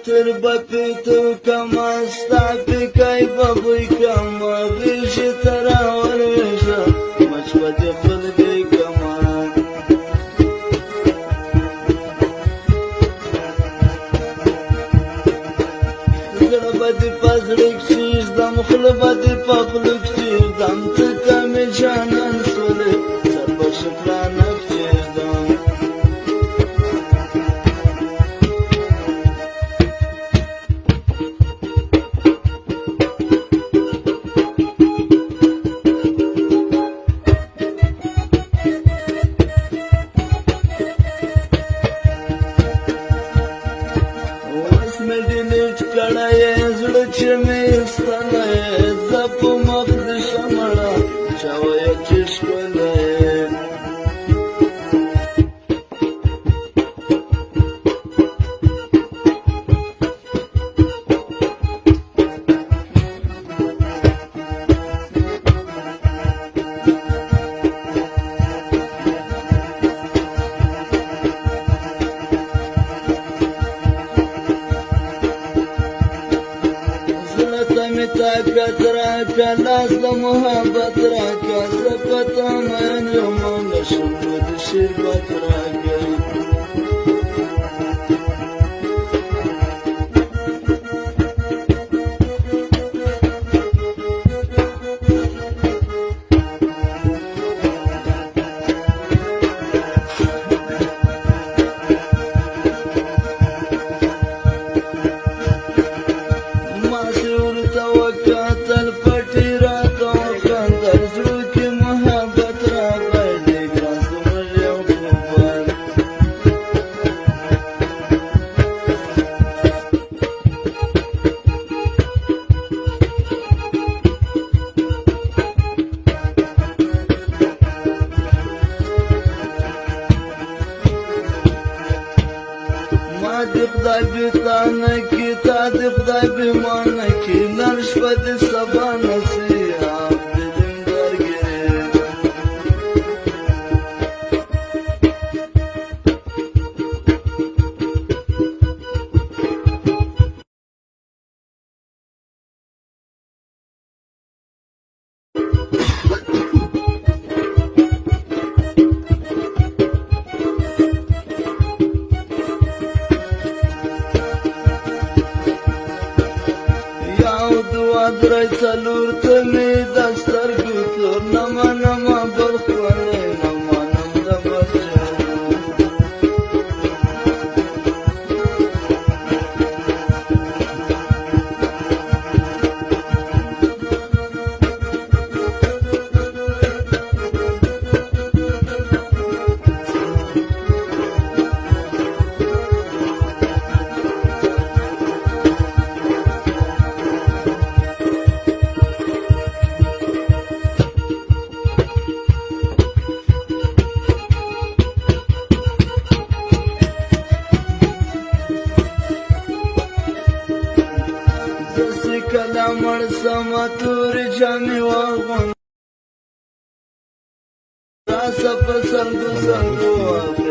تربتو كما استعبكي بابوي كما بيش ترى ورشا مش بدي خلقي كمان زړه بدي پزړک شیش دم خل بدي پخلک شیش دم تکه می جانان سولې سر په شکرانه شیش دم ډیلیټ کړای زړه چې مې ستنه زپ مخ د شمړه چاوي چې شولې طاقت راکا لاس د محبت راکا زپتا من یم نشم د شربت راکا وکاتل پټی راته خندل زړه کې محبت راغی ګران زموږ یو خوبان ما د خدای بیتانه کې تا د خدای بیمانه کې نر شپه د سبا نصیحت د دین درګیرې درای څلور ته مې د سترګو تور نما نما برخوالې نما نم د بچو کله مړ سمه تورې جامې واغوندم راسه په سلګو سلګو